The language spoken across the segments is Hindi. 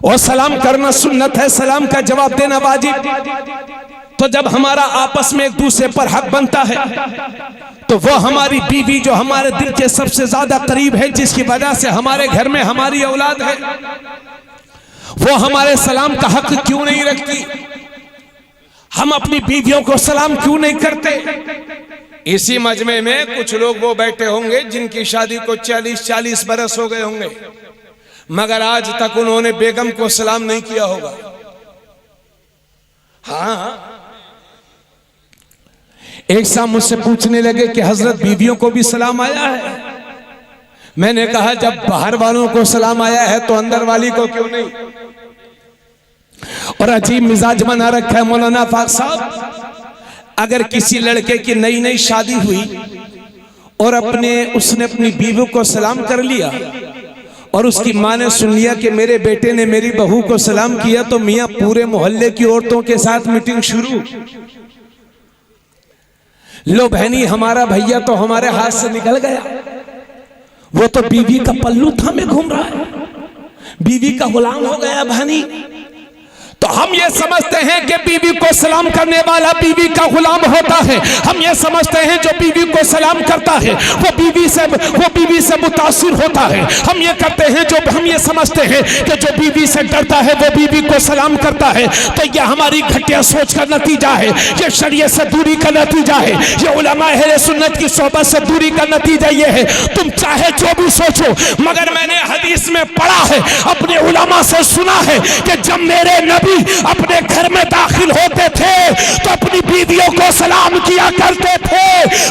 और सलाम करना सुन्नत है, सलाम का जवाब देना वाजिब। तो जब हमारा आपस में एक दूसरे पर हक बनता है तो वो हमारी बीवी जो हमारे दिल के सबसे ज्यादा करीब है, जिसकी वजह से हमारे घर में हमारी औलाद है, वो हमारे सलाम का हक क्यों नहीं रखती? हम अपनी बीवियों को सलाम क्यों नहीं करते? इसी मजमे में कुछ लोग वो बैठे होंगे जिनकी शादी को 40-40 बरस हो गए होंगे, मगर आज तक उन्होंने बेगम को सलाम नहीं किया होगा। हाँ, एक साहब मुझसे पूछने लगे कि हजरत बीवियों को भी सलाम आया है? मैंने कहा जब बाहर वालों को सलाम आया है तो अंदर वाली को क्यों नहीं? और अजीब मिजाज बना रखा है मौलाना फाक साहब। अगर किसी लड़के की नई नई शादी हुई और उसने अपनी बीवी को सलाम कर लिया और उसकी माँ ने सुन लिया कि मेरे बेटे ने मेरी बहू को सलाम किया, तो मियाँ पूरे मोहल्ले की औरतों के साथ मीटिंग शुरू। लो बहनी, हमारा भैया तो हमारे हाथ से निकल गया, वो तो बीवी का पल्लू थामे घूम रहा है, बीवी का गुलाम हो गया बहनी। तो हम ये समझते हैं कि बीवी को सलाम करने वाला बीवी का गुलाम होता है। हम ये समझते हैं जो बीवी को सलाम करता है वो बीवी से मुतासिर होता है। हम ये समझते हैं कि जो बीवी से डरता है वो बीवी को सलाम करता है। तो ये हमारी घटिया सोच का नतीजा है, ये शरीयत से दूरी का नतीजा है, ये उलमा अहले सुन्नत की सोहबत से दूरी का नतीजा ये है। तुम चाहे जो भी सोचो, मगर मैंने हदीस में पढ़ा है, अपने उलमा से सुना है कि जब मेरे नबी अपने घर में दाखिल होते थे तो अपनी बीवियों को सलाम किया करते थे।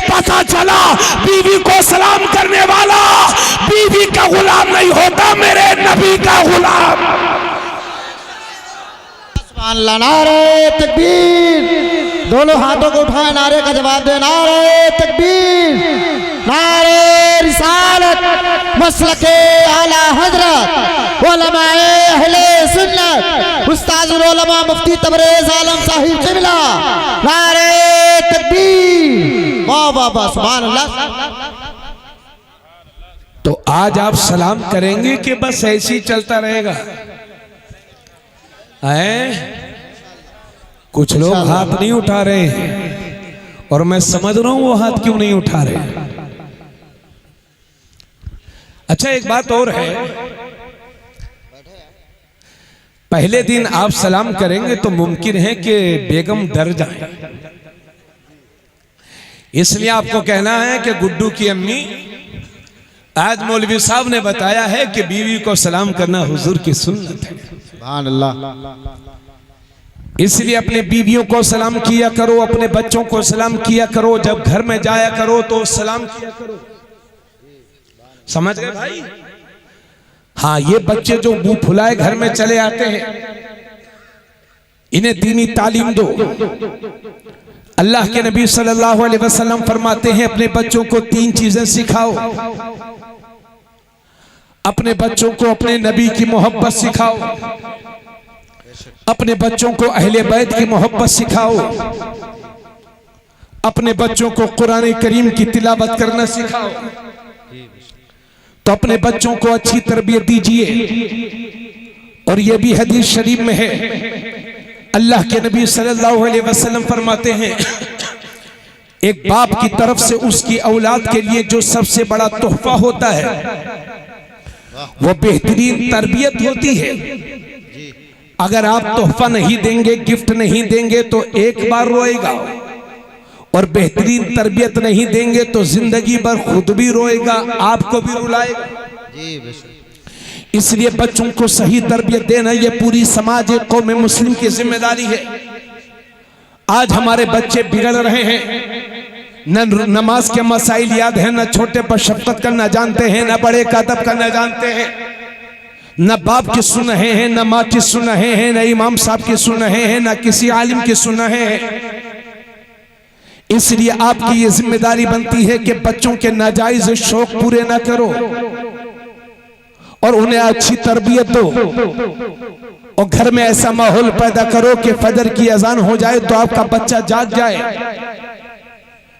पता चला बीवी को सलाम करने वाला बीवी का गुलाम नहीं होता, मेरे नबी का गुलाम। नारे तकबीर, दोनों हाथों को उठाए, नारे का जवाब दे। नारे तकबीर, नारे रिसालत, मसलके आला हजरत उलमाए अहले सुन्नत उस्ताजुल उलमा मुफ्ती तबरेज आलम साहिब किबला। नारे तकबीर, वाह वाह वाह, सुभान अल्लाह। तो आज आप सलाम करेंगे कि बस ऐसे ही चलता रहेगा? कुछ लोग हाथ नहीं उठा रहे हैं और मैं समझ रहा हूं वो हाथ क्यों नहीं उठा रहे। अच्छा, एक बात और है, पहले दिन आप सलाम करेंगे तो मुमकिन है कि बेगम डर जाए, इसलिए आपको कहना है कि गुड्डू की अम्मी, आज मौलवी साहब ने बताया है कि बीवी को सलाम करना हुजूर की सुन्नत है। सुभान अल्लाह। इसलिए अपने बीवियों को सलाम किया करो, अपने बच्चों को सलाम किया करो, जब घर में जाया करो तो सलाम किया करो। समझ गए भाई? हाँ, ये बच्चे जो मुंह फुलाए घर में चले आते हैं, इन्हें दीनी तालीम दो। अल्लाह के नबी सल्लल्लाहु अलैहि वसल्लम फरमाते हैं अपने बच्चों को 3 चीजें सिखाओ। अपने बच्चों को अपने नबी की मोहब्बत सिखाओ, अपने बच्चों को अहले बैत की मोहब्बत सिखाओ, अपने बच्चों को कुरान करीम की तिलावत करना सिखाओ। तो अपने बच्चों को अच्छी तरबियत दीजिए। और यह भी हदीस शरीफ में है, अल्लाह के नबी सल्लल्लाहु अलैहि वसल्लम फरमाते हैं एक बाप की तरफ से उसकी औलाद के लिए जो सबसे बड़ा तोहफा होता है वो बेहतरीन तरबियत होती है। अगर आप तोहफा नहीं देंगे, गिफ्ट नहीं देंगे तो एक बार रोएगा, और बेहतरीन तरबियत नहीं देंगे तो जिंदगी भर खुद भी रोएगा, आपको भी रुलाएगा। इसलिए बच्चों को सही तरबियत देना ये पूरी समाज कौम मुस्लिम की जिम्मेदारी है। आज हमारे बच्चे बिगड़ रहे हैं, न नमाज के मसाइल याद है, न छोटे पर शफकत करना जानते हैं, न बड़े का अदब करना जानते हैं, न बाप की सुन रहे हैं, न माँ की सुन रहे हैं, न इमाम साहब की सुन रहे हैं, न किसी आलिम की सुन रहे हैं। इसलिए आपकी ये जिम्मेदारी बनती है कि बच्चों के नाजायज शौक पूरे ना करो और उन्हें अच्छी तरबियत दो, और घर में ऐसा माहौल पैदा करो कि फजर की अजान हो जाए तो आपका बच्चा जाग जाए।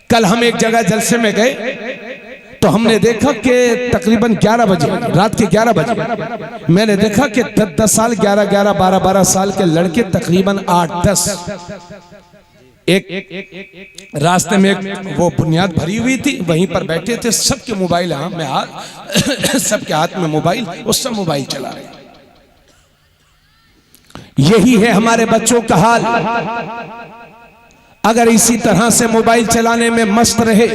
कल हम एक जगह जलसे में गए तो तो हमने देखा कि तकरीबन 11 बजे, रात के 11 बजे मैंने देखा कि 10-10 साल, 11-11, 12-12 साल के लड़के, तकरीबन 8-10 एक रास्ते में एक वो बुनियाद भरी हुई थी, वहीं पर बैठे थे, सबके मोबाइल सबके हाथ में मोबाइल, उस सब मोबाइल चला रहे। यही है हमारे बच्चों का हाल। अगर इसी तरह से मोबाइल चलाने में मस्त रहे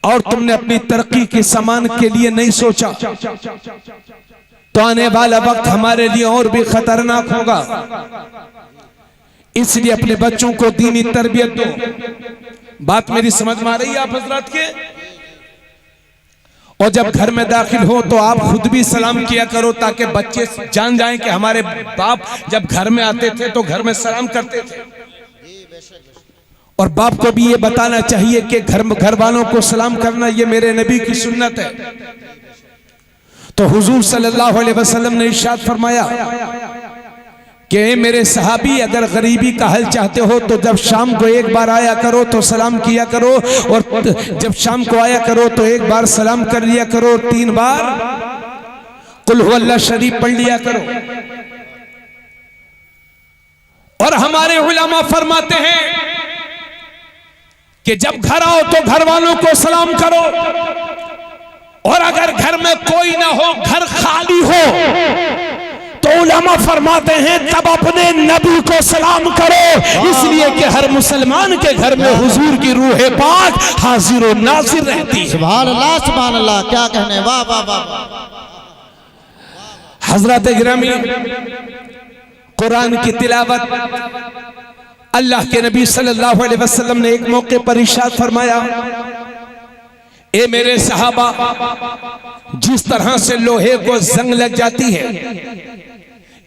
और तुमने अपनी तरक्की के सामान के लिए नहीं सोचा, तो आने वाला वक्त हमारे लिए और भी खतरनाक होगा। इसलिए अपने बच्चों को दीनी तरबियत दो। बात मेरी समझ में आ रही है आप हजरात के? और जब घर में दाखिल हो तो आप खुद भी सलाम किया करो, ताकि बच्चे जान जाएं कि हमारे बाप जब घर में आते थे तो घर में सलाम करते थे। और बाप को भी ये बताना चाहिए कि घर वालों को सलाम करना ये मेरे नबी की सुन्नत है। तो हुजूर सल्लल्लाहु अलैहि वसल्लम ने इरशाद फरमाया कि मेरे सहाबी, अगर गरीबी का हल चाहते हो तो जब शाम को एक बार आया करो तो सलाम किया करो, और जब शाम को आया करो तो एक बार सलाम कर लिया करो, 3 बार कुल हुवल्लाह शरीफ पढ़ लिया करो। और हमारे उलमा फरमाते हैं कि जब घर आओ तो घर वालों को सलाम करो, और अगर घर में कोई ना हो, घर खाली हो, तो उलमा फरमाते हैं तब अपने नबी को सलाम करो, इसलिए कि हर मुसलमान के घर में हुजूर की रूह पाक हाजिर और नाजिर रहती है। सुभान अल्लाह, सुभान अल्लाह, क्या कहने, वाह वाह वाह। हजरत गिरामी, कुरान की तिलावत अल्लाह के नबी सल्लल्लाहु अलैहि वसल्लम ने एक मौके पर इरशाद फरमाया, ए मेरे सहाबा, जिस तरह से लोहे को जंग लग जाती है,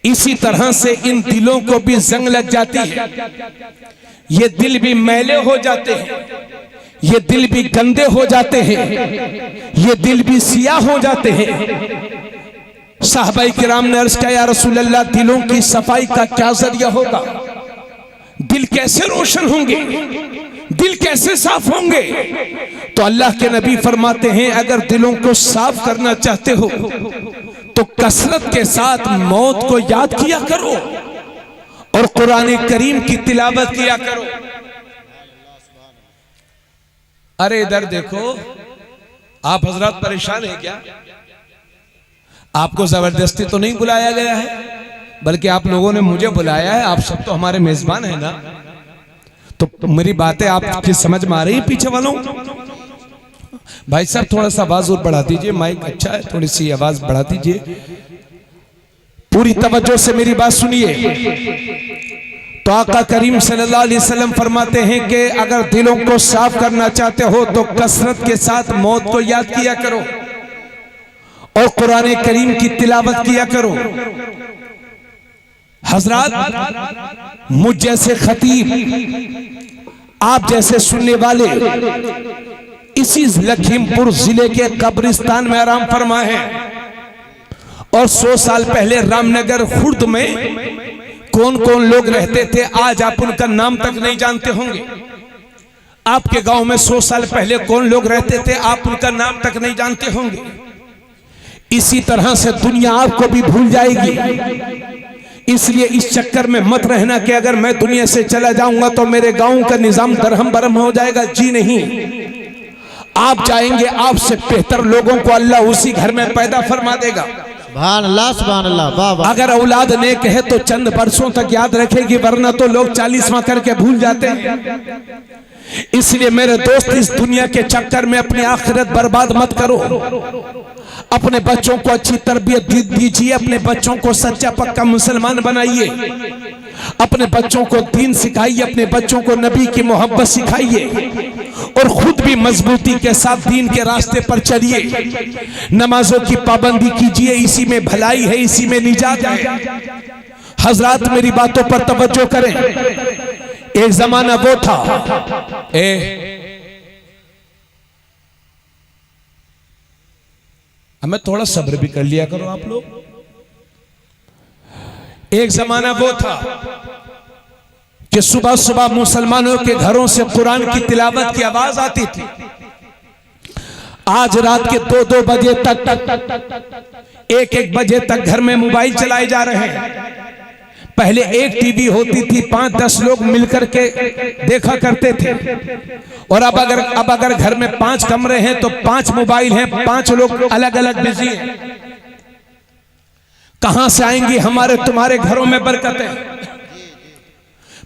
इसी तरह से इन दिलों को भी जंग लग जाती है। ये दिल भी मैले हो जाते हैं, ये दिल भी गंदे हो जाते हैं, ये दिल भी सियाह हो जाते हैं। साहबाई किराम ने अर्ज किया, या रसूल अल्लाह, दिलों की सफाई का क्या जरिया होगा? दिल कैसे रोशन होंगे, दिल कैसे साफ होंगे? तो अल्लाह के नबी फरमाते हैं, अगर दिलों को साफ करना चाहते हो तो कसरत के साथ मौत को याद किया करो और कुरान करीम की तिलावत किया करो। अरे इधर देखो, आप हजरत परेशान हैं क्या? आपको जबरदस्ती तो नहीं बुलाया गया है, बल्कि आप लोगों ने मुझे बुलाया है। आप सब तो हमारे मेजबान हैं ना, तो मेरी बातें आपकी समझ में आ रही है पीछे वालों? भाई साहब थोड़ा सा आवाज और बढ़ा दीजिए, माइक अच्छा है, थोड़ी सी आवाज बढ़ा दीजिए। पूरी तवज्जो से मेरी बात सुनिए। तो आका करीम सल्लल्लाहु अलैहि वसल्लम फरमाते हैं कि अगर दिलों को साफ करना चाहते हो तो कसरत के साथ मौत को याद किया करो और कुरान करीम की तिलावत किया करो। हजरात, मुझ जैसे खतीब, आप जैसे सुनने वाले इसी लखीमपुर जिले के कब्रिस्तान में आराम फरमा है। और 100 साल पहले रामनगर खुर्द में कौन कौन लोग रहते थे, आज आप उनका नाम तक नहीं जानते होंगे। आपके गांव में 100 साल पहले कौन लोग रहते थे, आप उनका नाम तक नहीं जानते होंगे। इसी तरह से दुनिया आपको भी भूल जाएगी। इसलिए इस चक्कर में मत रहना कि अगर मैं दुनिया से चला जाऊंगा तो मेरे गांव का निजाम दरहम बरहम हो जाएगा। जी नहीं, आप जाएंगे, आपसे बेहतर लोगों को अल्लाह उसी घर में पैदा फरमा देगा। सुभान अल्लाह, सुभान अल्लाह, वाह वाह। अगर औलाद नेक है तो चंद बरसों तक याद रखेगी, वरना तो लोग 40वां करके भूल जाते हैं। इसलिए मेरे दोस्त, इस दुनिया के चक्कर में अपनी आखिरत बर्बाद मत करो। अपने बच्चों को अच्छी तरबियत दीजिए, अपने बच्चों को सच्चा पक्का मुसलमान बनाइए, अपने बच्चों को दीन सिखाइए, अपने बच्चों को नबी की मोहब्बत सिखाइए और खुद भी मजबूती के साथ दीन के रास्ते पर चलिए। नमाजों की पाबंदी कीजिए, इसी में भलाई है, इसी में निजात है। हजरात, मेरी बातों पर तवज्जो करें। एक जमाना वो था, हमें थोड़ा सब्र भी कर लिया करो आप लोग। एक जमाना वो था कि सुबह सुबह मुसलमानों के घरों से कुरान की तिलावत की आवाज आती थी। आज रात के 2-2 बजे तक 1-1 बजे तक घर में मोबाइल चलाए जा रहे हैं। पहले एक टीवी होती थी, 5-10 लोग मिलकर के देखा करते थे। और अब अगर घर में 5 कमरे हैं तो 5 मोबाइल हैं, 5 लोग अलग अलग बिजी हैं। कहां से आएंगी हमारे तुम्हारे घरों में बरकतें?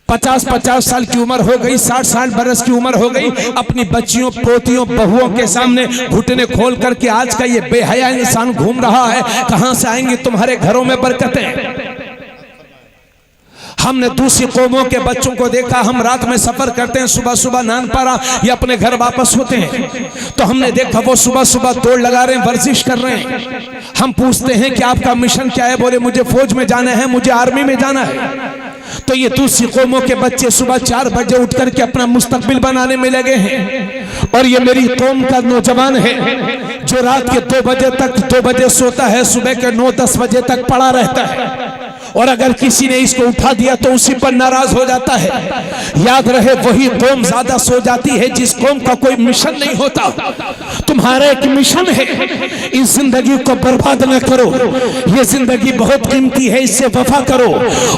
50-50 साल की उम्र हो गई, 60-60 बरस की उम्र हो गई, अपनी बच्चियों, पोतियों, बहुओं के सामने घुटने खोल करके आज का ये बेहया इंसान घूम रहा है। कहां से आएंगी तुम्हारे घरों में बरकतें? हमने दूसरी कौमों के बच्चों को देखा, हम रात में सफर करते हैं, सुबह सुबह नानपारा या अपने घर वापस होते हैं, तो हमने देखा वो सुबह सुबह दौड़ लगा रहे हैं, वर्जिश कर रहे हैं। हम पूछते हैं कि आपका मिशन क्या है? बोले मुझे फौज में जाना है, मुझे आर्मी में जाना है। तो ये दूसरी कौमों के बच्चे सुबह 4 बजे उठ करके अपना मुस्तकबिल बनाने में लगे हैं। और ये मेरी कौम का नौजवान है जो रात के 2 बजे तक 2 बजे सोता है, सुबह के 9-10 बजे तक पड़ा रहता है। और अगर किसी ने इसको उठा दिया तो उसी पर नाराज हो जाता है। याद रहे, वही कौम ज्यादा सो जाती है जिस कौम का कोई मिशन नहीं होता। तुम्हारा एक मिशन है, इस जिंदगी को बर्बाद न करो। ये जिंदगी बहुत कीमती है, इससे वफा करो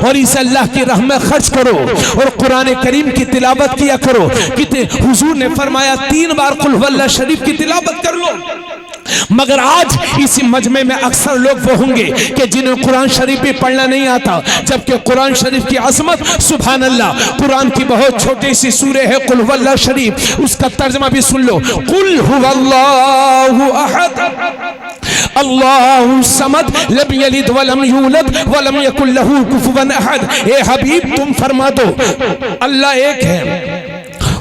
और इसे अल्लाह की राह में खर्च करो और कुरान करीम की तिलावत किया करो। कितने हुजूर ने फरमाया 3 बार कुल हुवल्लाह शरीफ की तिलावत कर लो। मगर आज इसी मजमे में अक्सर लोग वो होंगे कि जिन्हें कुरान शरीफ भी पढ़ना नहीं आता, जबकि कुरान शरीफ की अजमत, सुभान अल्लाह, कुरान की बहुत छोटी सी सूरह है कुल हुवल्लाह शरीफ, उसका तर्जमा भी सुन लो। कुल हुवल्लाहु अहद अल्लाहु समद लम यलिद वलम यूलद वलम यकुल लहू कुफुवन अहद। ए हबीब तुम फरमा दो अल्लाह एक है,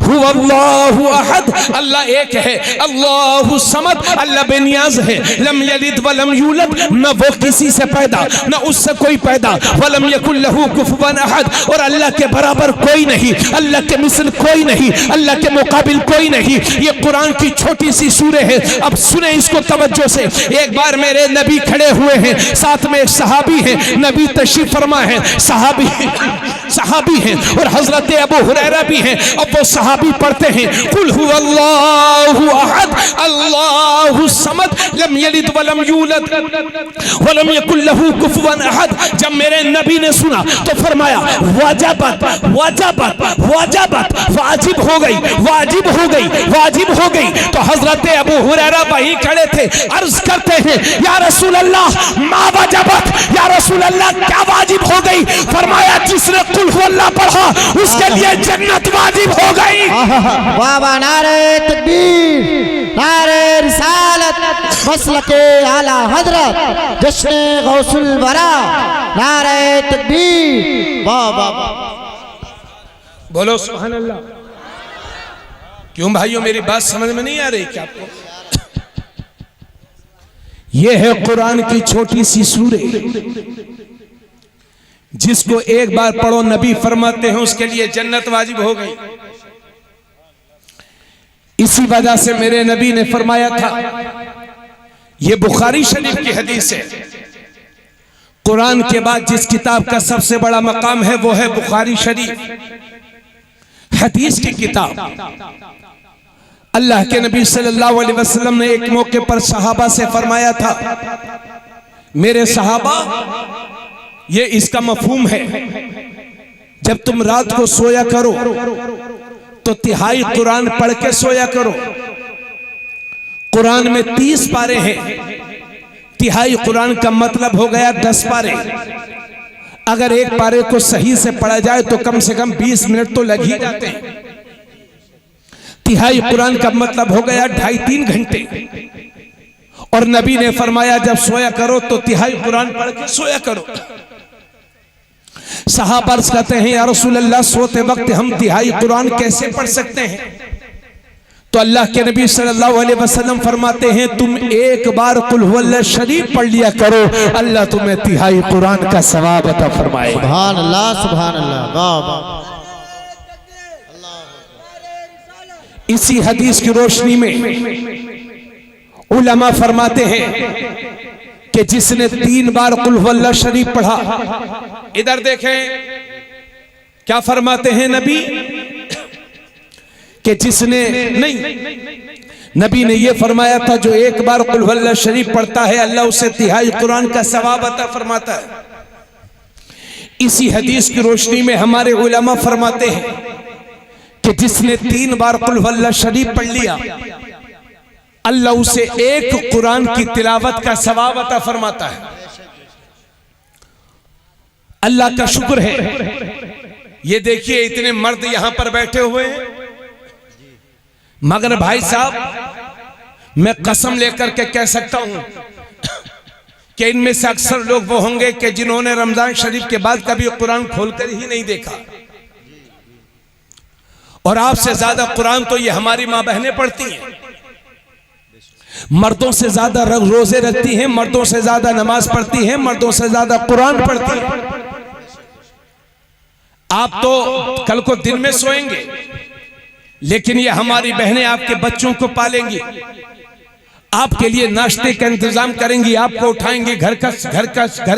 हुवल्लाहु अहद, अल्लाह एक है, अल्लाहु समद, अल्लाह बेनियाज है, लम यलिद वलम यूलद, न वो किसी से पैदा न उससे कोई पैदा, वलम यकुल लहू कुफुवन अहद, और अल्लाह के बराबर कोई नहीं, अल्लाह के मिसल कोई नहीं, अल्लाह के मुकाबिल कोई नहीं। ये कुरान की छोटी सी सूरह है। अब सुने इसको तवज्जो से। एक बार मेरे नबी खड़े हुए हैं, साथ में एक सहाबी है, नबी तशरीफ फरमा है, सहाबी है और हजरत अबू हुरैरा भी हैं। अब वो सहाबी पढ़ते हैं कुल हुवल्लाहु अहद अल्लाहु समद लम यलिद वलम यूलद वलम यकुल लहू कुफुवन अहद। जब मेरे नबी ने सुना तो फरमाया वाजिबत वाजिबत वाजिबत, वाजिब हो गई, वाजिब हो गई, वाजिब हो गई। तो हजरत अबू हुरैरा वहीं खड़े थे, अर्ज करते हैं या रसूल अल्लाह मा वाजिबत, या रसूल अल्लाह क्या वाजिब हो गई? फरमाया जिसने कुल हुवल्लाह पढ़ा उसके लिए जन्नत वाजिब हो गई। वाह वाह, नारे तकबीर, नारे रिसालत, मसलके आला हजरत, जश्न गौसुल वरा, नारे तकबीर, वाह वाह। बोलो सुभान अल्लाह। क्यों भाइयों, मेरी बात समझ में नहीं आ रही क्या आपको? यह है कुरान की छोटी सी सूरह, जिसको एक बार पढ़ो नबी फरमाते हैं उसके लिए जन्नत वाजिब हो गई। इसी वजह से मेरे नबी ने फरमाया था, यह बुखारी शरीफ की हदीस है, कुरान के बाद जिस किताब का सबसे बड़ा मकाम है वो है बुखारी शरीफ, हदीस की किताब। अल्लाह के नबी सल्लल्लाहु अलैहि वसल्लम ने एक मौके पर सहाबा से फरमाया था, मेरे सहाबा, ये इसका मफहूम है, जब तुम रात को सोया करो तो तिहाई कुरान पढ़ के सोया करो। कुरान में 30 पारे हैं, तिहाई कुरान का मतलब हो गया 10 पारे। अगर एक पारे को सही से पढ़ा जाए तो कम से कम 20 मिनट तो लग ही जाते हैं। तिहाई कुरान का मतलब हो गया 2.5-3 घंटे। और नबी ने फरमाया जब सोया करो तो तिहाई कुरान पढ़ के सोया करो। सहाबा अर्ज़ करते हैं या रसूल अल्लाह, सोते वक्त हम तिहाई कुरान कैसे पढ़ सकते हैं? तो अल्लाह के नबी सल्लल्लाहु अलैहि वसल्लम फरमाते हैं तुम एक बार कुल हुवल्लाह शरीफ पढ़ लिया करो, अल्लाह तुम्हें तिहाई कुरान का सवाब अता फरमाए। सुभान अल्लाह, सुभान अल्लाह, वाह वाह। इसी हदीस की रोशनी में उलमा फरमाते हैं कि जिसने 3 बार कुल हुवल्लाह शरीफ पढ़ा, इधर देखें क्या फरमाते हैं नबी, कि जिसने नहीं, नबी ने यह फरमाया था, जो एक बार कुल हुवल्लाह शरीफ पढ़ता है अल्लाह उसे तिहाई कुरान का सवाब अता फरमाता है। इसी हदीस की रोशनी में हमारे उलमा फरमाते हैं कि जिसने 3 बार कुल हुवल्लाह शरीफ पढ़ लिया अल्लाह उसे एक कुरान की तिलावत का सवाब अता फरमाता है। अल्लाह का शुक्र है। ये देखिए इतने मर्द यहां पर बैठे हुए हैं, मगर भाई साहब मैं कसम लेकर के कह सकता हूं कि इनमें से अक्सर लोग वो होंगे कि जिन्होंने रमजान शरीफ के बाद कभी कुरान खोलकर ही नहीं देखा। और आपसे ज्यादा कुरान तो ये हमारी मां बहनें पढ़ती हैं, मर्दों से ज्यादा रोजे रखती हैं, मर्दों से ज्यादा नमाज पढ़ती हैं, मर्दों से ज्यादा कुरान पढ़ती हैं। आप तो कल को दिन में सोएंगे, लेकिन ये हमारी बहनें आपके बच्चों को पालेंगी, आपके लिए नाश्ते का इंतजाम करेंगी, आपको उठाएंगी, घर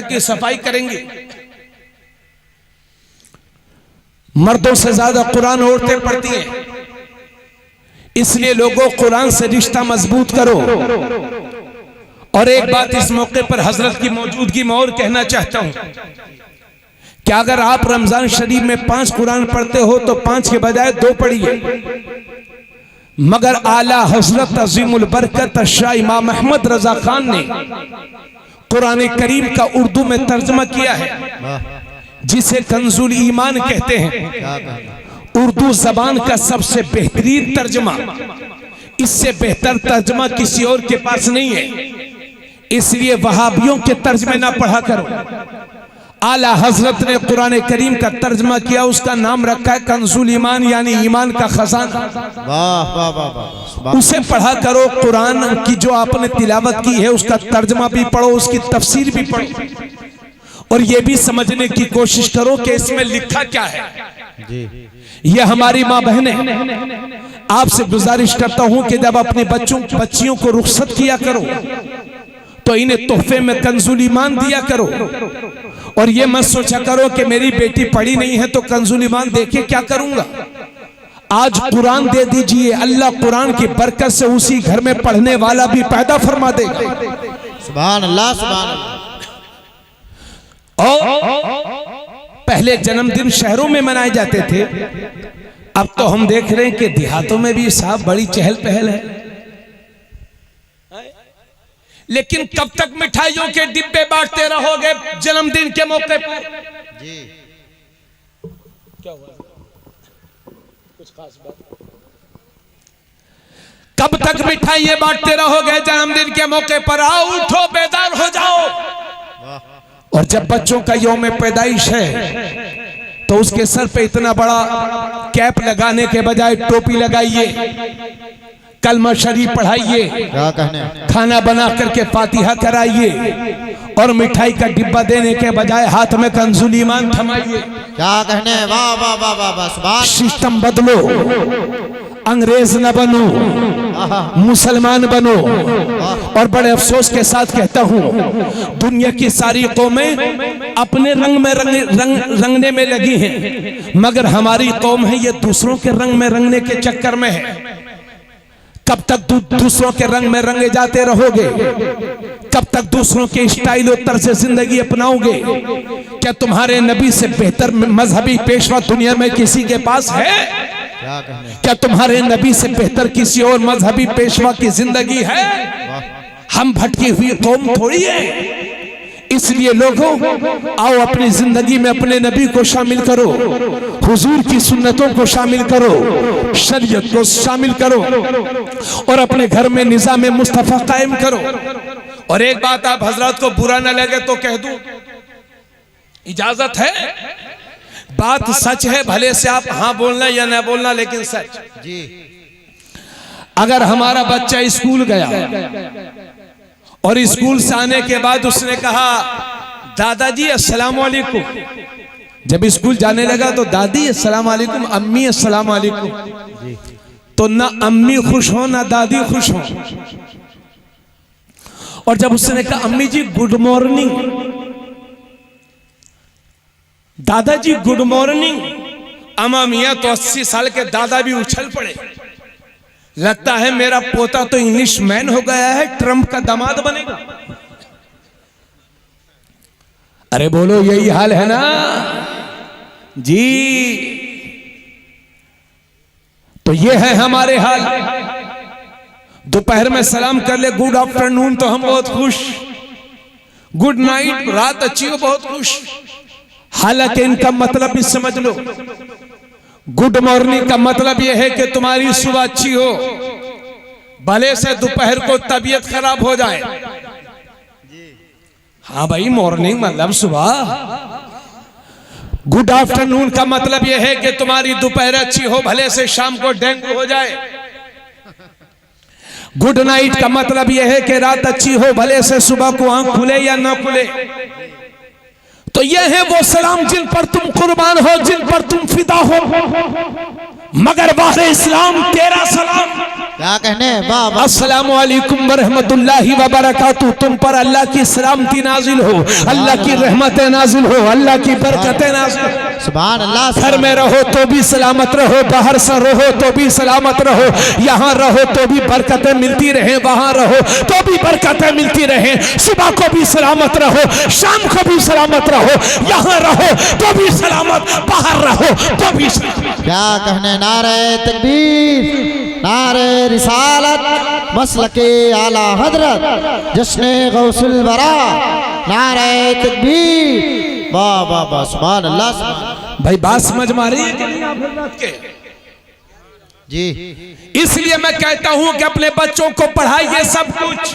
की सफाई करेंगी। मर्दों से ज्यादा कुरान औरतें पढ़ती हैं। इसलिए लोगों कुरान से रिश्ता मजबूत करो। और एक बात इस मौके पर हजरत की मौजूदगी में और कहना चाहता हूं कि अगर आप रमजान शरीफ में 5 कुरान पढ़ते हो तो 5 के बजाय 2 पढ़िए। मगर आला हजरत अजीमुल बरकत शाह इमाम अहमद रजा खान ने कुरान करीम का उर्दू में तर्जमा किया है, जिसे कंजुल ईमान कहते हैं। उर्दू जबान का सबसे बेहतरीन तर्जमा, इससे बेहतर तर्जमा किसी और के पास नहीं है। इसलिए वहाबियों के तर्जमे ना पढ़ा करो। आला हजरत ने कुरान करीम का तर्जमा किया, उसका नाम रखा है कंजुल ईमान, यानी ईमान का खजाना। वाह वाह वाह वाह। उसे पढ़ा करो। कुरान की जो आपने तिलावत की है उसका तर्जमा भी पढ़ो, उसकी तफसीर भी पढ़ो, और ये भी समझने की कोशिश करो कि इसमें लिखा क्या है जी। ये हमारी माँ बहनें, आपसे गुजारिश करता हूं कि जब अपने बच्चियों को रुखसत किया करो तो इन्हें तोहफे में कंजुल ईमान दिया करो। और ये मत सोचा करो कि मेरी बेटी पढ़ी नहीं है तो कंजुल ईमान देके क्या करूंगा। आज कुरान दे दीजिए, अल्लाह कुरान की बरकत से उसी घर में पढ़ने वाला भी पैदा फरमा देगा। सुभान अल्लाह, सुभान अल्लाह। और पहले जन्मदिन शहरों में मनाए जाते थे, अब तो हम देख रहे हैं कि देहातों में भी साहब बड़ी चहल पहल है। लेकिन कब तक मिठाइयों के डिब्बे बांटते रहोगे जन्मदिन के मौके पर जी? क्या हुआ? कुछ खास बात? कब तक मिठाइयां बांटते रहोगे जन्मदिन के मौके पर? आओ, उठो, बेदार हो जाओ। और जब बच्चों का यौम पैदाइश है तो उसके सर पे इतना बड़ा कैप लगाने के बजाय टोपी लगाइए, कलमा शरीफ पढ़ाइए, खाना बना करके फातिहा कराइए, और मिठाई का डिब्बा देने के बजाय हाथ में कंजुल ईमान थमाइए। क्या कहने? वाह वाह वाह वाह वाह। सिस्टम बदलो, अंग्रेज न बनो, मुसलमान बनो। और बड़े अफसोस के साथ कहता हूं, दुनिया की सारी कौमें अपने रंग में रंगने में लगी हैं, मगर हमारी कौम है ये दूसरों के रंग में रंगने के चक्कर में है। कब तक दूसरों के रंग में रंगे जाते रहोगे? कब तक दूसरों के स्टाइल और तर्ज जिंदगी अपनाओगे? क्या तुम्हारे नबी से बेहतर मजहबी पेशवा दुनिया में किसी के पास है? क्या तुम्हारे नबी से बेहतर किसी और मजहबी पेशवा की जिंदगी है? हम भटकी हुई कौम थोड़ी है। इसलिए लोगों, आओ अपनी जिंदगी में अपने नबी को शामिल करो, हुजूर की सुन्नतों को शामिल करो, शरीयत को शामिल करो, और अपने घर में निज़ाम मुस्तफा कायम करो। और एक बात आप हजरत को बुरा न लगे तो कह दूं, इजाजत है, बात सच है, भले से आप हाँ बोलना या ना बोलना, लेकिन सच जी। अगर हमारा बच्चा स्कूल गया और स्कूल से आने के बाद उसने कहा दादाजी अस्सलाम वालेकुम, जब स्कूल जाने लगा तो दादी अस्सलाम वालेकुम, अम्मी अस्सलाम वालेकुम, तो ना अम्मी खुश हो ना दादी खुश हो। और जब उसने कहा अम्मी जी गुड मॉर्निंग, दादाजी गुड मॉर्निंग, अम्मा मियां तो 80 साल के दादा भी उछल पड़े। लगता है मेरा पोता तो इंग्लिश मैन हो गया है, ट्रंप का दामाद बनेगा। अरे बोलो, यही हाल है ना जी। तो ये है हमारे हाल। दोपहर में सलाम कर ले गुड आफ्टरनून तो हम बहुत खुश, गुड नाइट रात अच्छी हो बहुत खुश। हालांकि इनका मतलब भी समझ लो, गुड मॉर्निंग का मतलब यह है कि तुम्हारी सुबह अच्छी हो, भले से दोपहर को तबीयत खराब हो जाए। हाँ भाई, मॉर्निंग मतलब सुबह। गुड आफ्टरनून का मतलब यह है कि तुम्हारी दोपहर अच्छी हो, भले से शाम को डेंगू हो जाए। गुड नाइट का मतलब यह है कि रात अच्छी हो, भले से सुबह को आंख खुले या ना खुले। तो यह है वो सलाम जिन पर तुम कुर्बान हो, जिन पर तुम फिदा हो। मगर वाह इस्लाम तेरा सलाम, क्या कहने, वाह वाह। अस्सलामु अलैकुम वरहमतुल्लाहि वबरकातुहू। तुम पर अल्लाह की सलामती नाजिल हो, अल्लाह की रहमतें नाजिल हो, अल्लाह की बरकतें नाजिल हो। सुभान अल्लाह। घर में रहो तो भी सलामत रहो, बाहर से रहो तो भी सलामत रहो, यहाँ रहो तो भी बरकतें मिलती रहे, वहां रहो तो भी बरकतें मिलती रहे। सुबह को भी सलामत रहो, शाम को भी सलामत रहो, यहाँ रहो तो भी सलामत, बाहर रहो तो भी सलामत। क्या कहने, नारे तकबीर, नारे रिसालत, मसलके आला हजरत, जश्ने गौसुल वरा, नारे तकबीर, वाह वाह वाह, सुभान अल्लाह, सुभान अल्लाह। भाई बात समझ में आ रही है कि नहीं आप बात के? जी, इसलिए मैं कहता हूं कि अपने बच्चों को पढ़ाइए सब कुछ,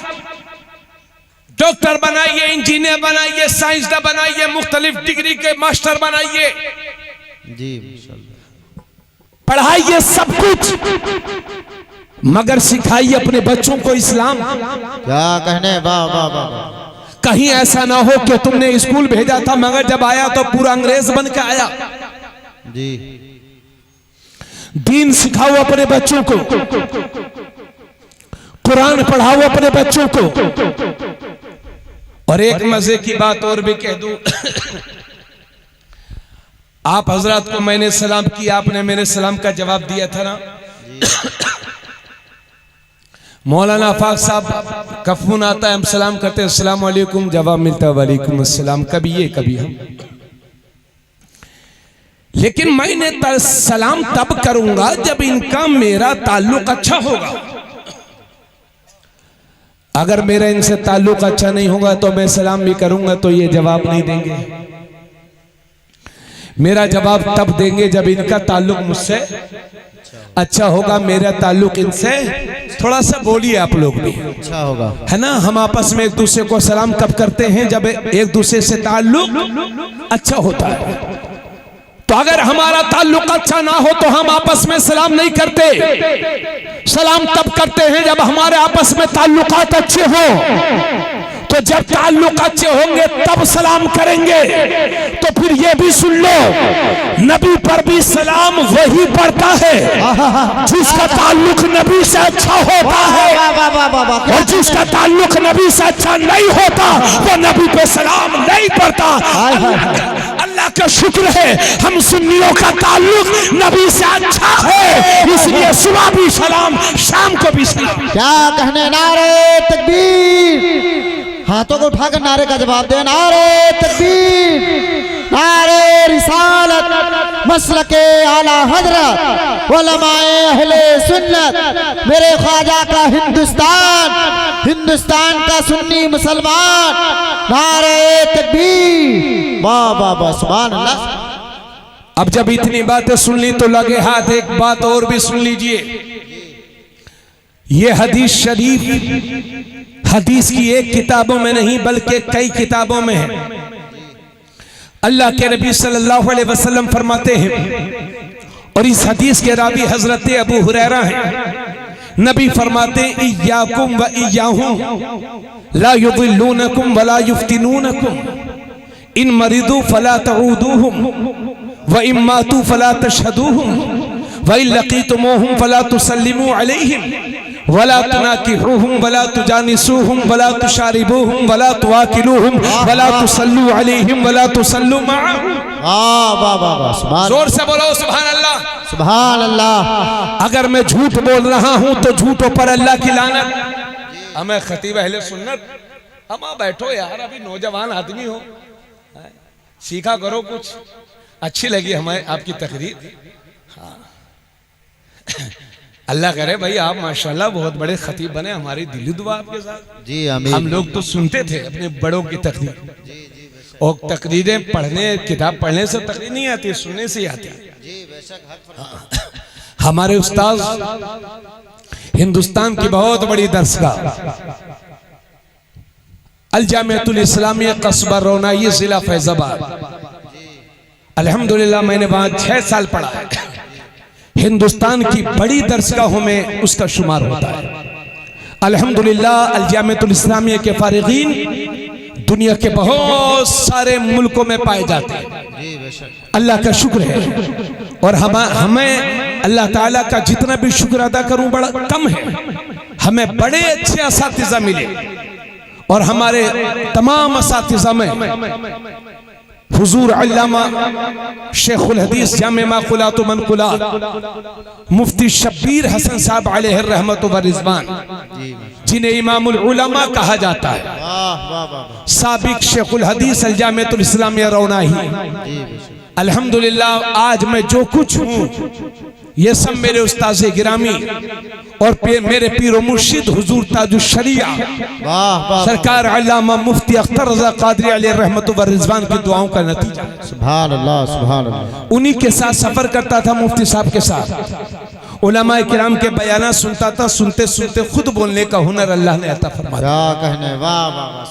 डॉक्टर बनाइए, इंजीनियर बनाइए, साइंसदान बनाइए, मुख्तलिफ डिग्री के मास्टर बनाइए, जी, पढ़ाइए सब कुछ, मगर सिखाइए अपने बच्चों को इस्लाम। क्या कहने, वाह वाह वाह। कहीं ऐसा ना हो कि तुमने स्कूल भेजा था मगर जब आया तो पूरा अंग्रेज बन के आया। जी, दीन सिखाओ अपने बच्चों को, कुरान पढ़ाओ अपने बच्चों को। और एक मजे की बात और भी कह दूं, आप हजरत को मैंने सलाम किया, आपने मेरे सलाम का जवाब दिया था ना। मौलाना आफाक साहब का फोन आता है, हम सलाम करते हैं अस्सलाम वालेकुम, जवाब मिलता है वालेकुम अस्सलाम, कभी ये कभी हम। लेकिन मैंने सलाम तब करूंगा जब इनका मेरा ताल्लुक अच्छा होगा। अगर मेरा इनसे ताल्लुक अच्छा नहीं होगा तो मैं सलाम भी करूंगा तो ये जवाब नहीं देंगे। मेरा जवाब तब देंगे जब इनका ताल्लुक मुझसे अच्छा होगा, मेरा ताल्लुक इनसे थोड़ा सा, बोलिए आप लोग भी, अच्छा होगा, है ना। हम आपस में एक दूसरे को सलाम कब करते हैं? जब एक दूसरे से ताल्लुक अच्छा होता है। तो अगर हमारा ताल्लुक अच्छा ना हो तो हम आपस में सलाम नहीं करते। सलाम तब करते हैं जब हमारे आपस में ताल्लुकात अच्छे हो। तो जब ताल्लुक अच्छे होंगे तब सलाम करेंगे। तो फिर ये भी सुन लो, नबी पर भी सलाम वही पढ़ता है जिसका ताल्लुक नबी से अच्छा होता है, और जिसका ताल्लुक नबी से अच्छा नहीं होता वो नबी पे सलाम नहीं पढ़ता। अल्लाह का शुक्र है हम सुन्नियों का ताल्लुक नबी से अच्छा है, इसलिए सुबह भी सलाम, शाम को भी सलाम। क्या कहने, नारे तकबीर, हाथों को उठाकर नारे का जवाब दे, नारे तकबीर, नारे रिसालत, मसलके आला हजरत, उलमाए अहले सुन्नत, मेरे ख्वाजा का हिंदुस्तान, हिंदुस्तान का सुन्नी मुसलमान, नारे तकबीर, वाह वाह वाह, सुभान अल्लाह। अब जब इतनी बातें सुन ली तो लगे हाथ एक बात और भी सुन लीजिए। ये हदीस शरीफ हदीस की एक किताबों में नहीं बल्कि कई किताबों में है। अल्लाह के नबी सल्लल्लाहु अलैहि वसल्लम फरमाते हैं, और इस हदीस के रावी हजरत अबू हुरैरा हैं। नबी फरमाते हैं, इय्याकुम व इय्याहुम ला युदिल्लूनकुम वला युफ्तिनूनकुम, इन मरिदू फला तऊदूहुम व इन मातू फला तशहदूहुम व इन लकीतुमूहुम फला तुसल्लिमू अलैहिम वला तुनाकिहुहुम वला तुजानिसूहुम वला तुशारिबूहुम वला तुआकिलूहुम वला तुसल्लू अलैहिम वला तुसल्लू मअहुम। वाह वाह वाह वाह, सुभान जोर से बोलो सुभान अल्लाह। सुभान अल्लाह। अगर मैं झूठ बोल रहा हूं तो झूठों पर अल्लाह की लानत। हमें खतीब अहले सुन्नत, हम बैठो यार, अभी नौजवान आदमी हो, सीखा करो कुछ। अच्छी लगी हमें आपकी तकरीर। हाँ अल्लाह करे भाई आप माशाल्लाह बहुत बड़े खतीब बने, हमारी दिली दुआ आपके साथ। जी आमीन। हम लोग तो सुनते थे अपने बड़ों की तकरीर, और तकरीरें पढ़ने, किताब पढ़ने से तकरीर नहीं आती, सुनने से आती। हमारे उस्ताद हिंदुस्तान की बहुत बड़ी दरसगाह अल जामिअतुल इस्लामिया कस्बा रोनाई जिला फैजाबाद, अल्हम्दुलिल्लाह मैंने वहां 6 साल पढ़ा है। हिंदुस्तान की बड़ी दरसगाहों में उसका शुमार होता है। अल्हम्दुलिल्लाह अल जामिअतुल इस्लामिया के फारिगीन दुनिया के बहुत सारे मुल्कों में पाए जाते हैं। अल्लाह का शुक्र है, और हमें अल्लाह ताला का जितना भी शुक्र अदा करूं बड़ा कम है। हमें बड़े अच्छे असातिज़ा मिले, और हमारे तमाम असातिज़ा में हुजूर अल्लामा शेखुल हदीस जामे माकुलात व मनकुलात मुफ्ती शब्बीर हसन साहब अलैहि रहमत व रिज़वान, जिन्हें इमामुल उलमा कहा जाता है, साबिक शेखुल हदीस अल जामिअतुल इस्लामिया रौनाही। अल्हम्दुलिल्लाह आज मैं जो कुछ हूँ ये सब मेरे उस्ताज़े गिरामी और मेरे पीर मुर्शिद हुजूर ताजुश शरिया सरकार अल्लामा मुफ्ती अख्तर रज़ा क़ादरी अलैहि रहमत व रिज़वान की दुआओं का नतीजा। सुभान अल्लाह, सुभान अल्लाह। उन्हीं के साथ सफर करता था, मुफ्ती साहब के साथ उलमाए किराम के बयाना सुनता था, सुनते सुनते खुद बोलने का हुनर अल्लाह ने अता फरमाया। क्या कहने, वाह वाह वाह।